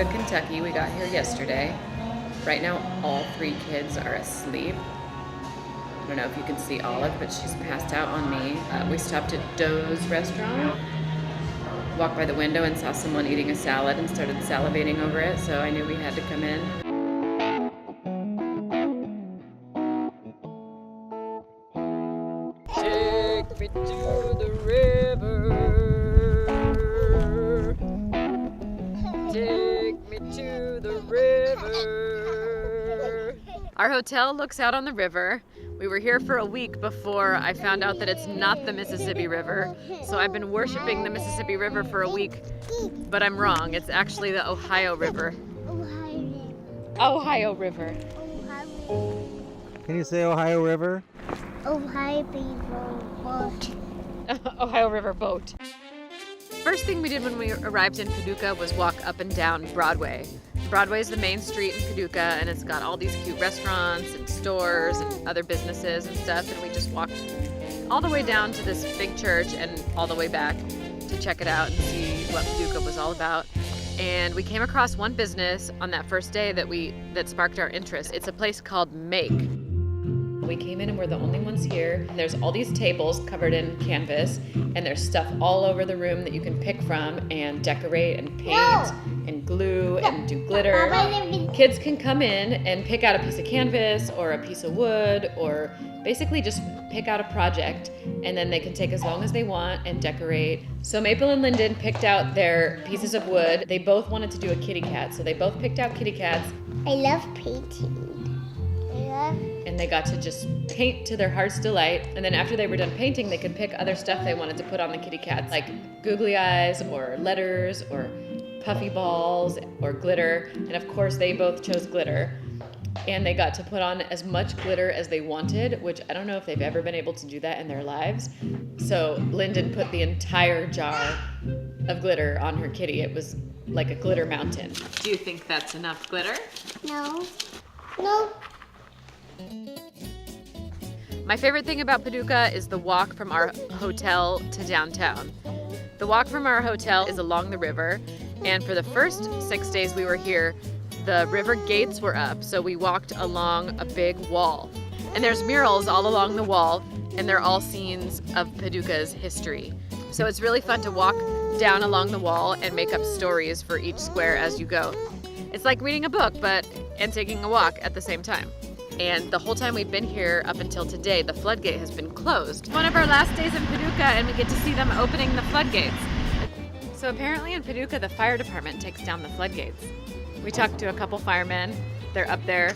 Paducah, Kentucky. We got here yesterday. Right now, all 3 kids are asleep. I don't know if you can see Olive, but she's passed out on me. We stopped at Doe's restaurant, walked by the window and saw someone eating a salad and started salivating over it, so I knew we had to come in. Take me to the river. Take me to the river. Our hotel looks out on the river. We were here for a week before I found out that it's not the Mississippi River. So I've been worshiping the Mississippi River for a week, but I'm wrong. It's actually the Ohio River. Ohio River. Can you say Ohio River? Ohio River boat. Ohio River boat. First thing we did when we arrived in Paducah was walk up and down Broadway. Broadway is the main street in Paducah, and it's got all these cute restaurants and stores and other businesses and stuff, and we just walked all the way down to this big church and all the way back to check it out and see what Paducah was all about. And we came across one business on that first day that sparked our interest. It's a place called Make. We came in and we're the only ones here. There's all these tables covered in canvas, and there's stuff all over the room that you can pick from and decorate and paint and glue and do glitter. Kids can come in and pick out a piece of canvas or a piece of wood, or basically just pick out a project, and then they can take as long as they want and decorate. So Maple and Lyndon picked out their pieces of wood. They both wanted to do a kitty cat, so they both picked out kitty cats. I love painting. And they got to just paint to their heart's delight. And then after they were done painting, they could pick other stuff they wanted to put on the kitty cats, like googly eyes or letters or puffy balls or glitter. And of course, they both chose glitter. And they got to put on as much glitter as they wanted, which I don't know if they've ever been able to do that in their lives. So Lyndon put the entire jar of glitter on her kitty. It was like a glitter mountain. Do you think that's enough glitter? No. No. My favorite thing about Paducah is the walk from our hotel to downtown. The walk from our hotel is along the river, and for the first 6 days we were here, the river gates were up, so we walked along a big wall. And there's murals all along the wall, and they're all scenes of Paducah's history. So it's really fun to walk down along the wall and make up stories for each square as you go. It's like reading a book, and taking a walk at the same time. And the whole time we've been here up until today, the floodgate has been closed. One of our last days in Paducah, and we get to see them opening the floodgates. So apparently in Paducah, the fire department takes down the floodgates. We talked to a couple firemen. They're up there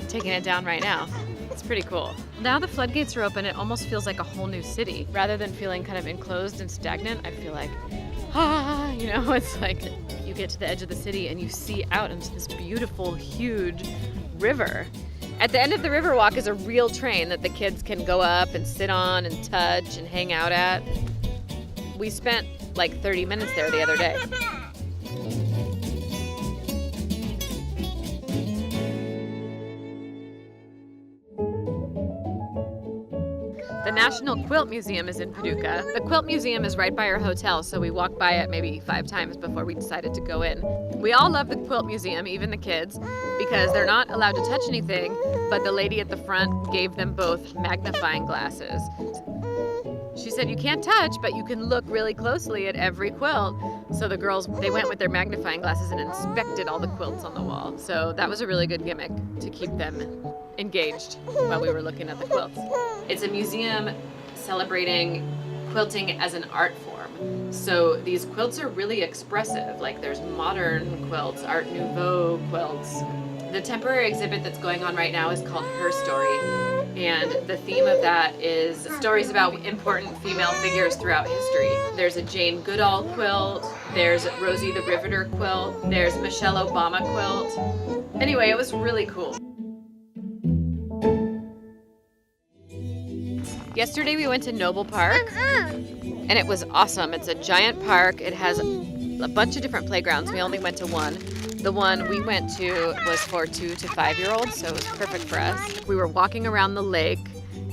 taking it down right now. It's pretty cool. Now the floodgates are open, it almost feels like a whole new city. Rather than feeling kind of enclosed and stagnant, I feel like, it's like you get to the edge of the city and you see out into this beautiful, huge river. At the end of the riverwalk is a real train that the kids can go up and sit on and touch and hang out at. We spent like 30 minutes there the other day. The National Quilt Museum is in Paducah. The Quilt Museum is right by our hotel, so we walked by it maybe 5 times before we decided to go in. We all love the Quilt Museum, even the kids, because they're not allowed to touch anything, but the lady at the front gave them both magnifying glasses. She said you can't touch, but you can look really closely at every quilt. So the girls, they went with their magnifying glasses and inspected all the quilts on the wall. So that was a really good gimmick to keep them engaged while we were looking at the quilts. It's a museum celebrating quilting as an art form. So these quilts are really expressive. Like there's modern quilts, Art Nouveau quilts. The temporary exhibit that's going on right now is called Her Story. And the theme of that is stories about important female figures throughout history. There's a Jane Goodall quilt, there's Rosie the Riveter quilt, there's Michelle Obama quilt. Anyway, it was really cool. Yesterday we went to Noble Park, and it was awesome. It's a giant park. It has a bunch of different playgrounds. We only went to one. The one we went to was for 2 to 5-year-olds, so it was perfect for us. We were walking around the lake,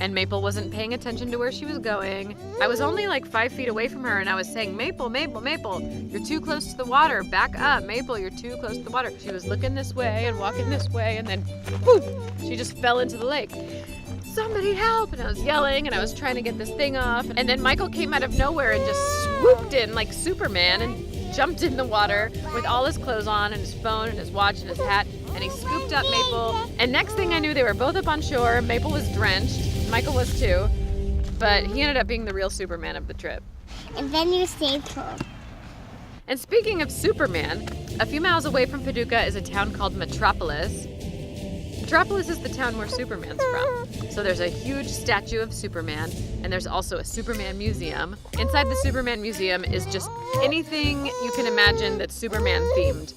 and Maple wasn't paying attention to where she was going. I was only like 5 feet away from her, and I was saying, Maple, Maple, Maple, you're too close to the water. Back up, Maple, you're too close to the water. She was looking this way and walking this way, and then boop, she just fell into the lake. Somebody help! And I was yelling, and I was trying to get this thing off. And then Michael came out of nowhere and just swooped in like Superman and jumped in the water with all his clothes on and his phone and his watch and his hat. And he scooped up Maple. And next thing I knew, they were both up on shore. Maple was drenched. Michael was too. But he ended up being the real Superman of the trip. And then you saved her. And speaking of Superman, a few miles away from Paducah is a town called Metropolis. Metropolis is the town where Superman's from. So there's a huge statue of Superman, and there's also a Superman museum. Inside the Superman museum is just anything you can imagine that's Superman themed.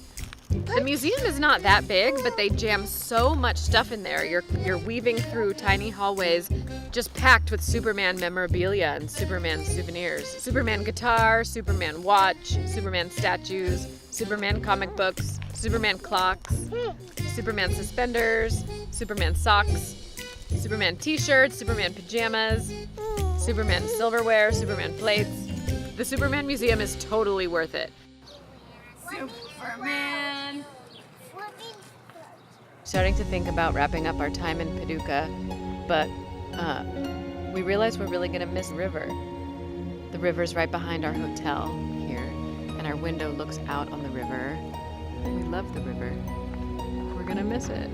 The museum is not that big, but they jam so much stuff in there. You're weaving through tiny hallways just packed with Superman memorabilia and Superman souvenirs. Superman guitar, Superman watch, Superman statues, Superman comic books, Superman clocks, Superman suspenders, Superman socks, Superman t-shirts, Superman pajamas, Superman silverware, Superman plates. The Superman Museum is totally worth it. Superman! Starting to think about wrapping up our time in Paducah, but we realize we're really gonna miss the river. The river's right behind our hotel here, and our window looks out on the river. We love the river. We're gonna miss it.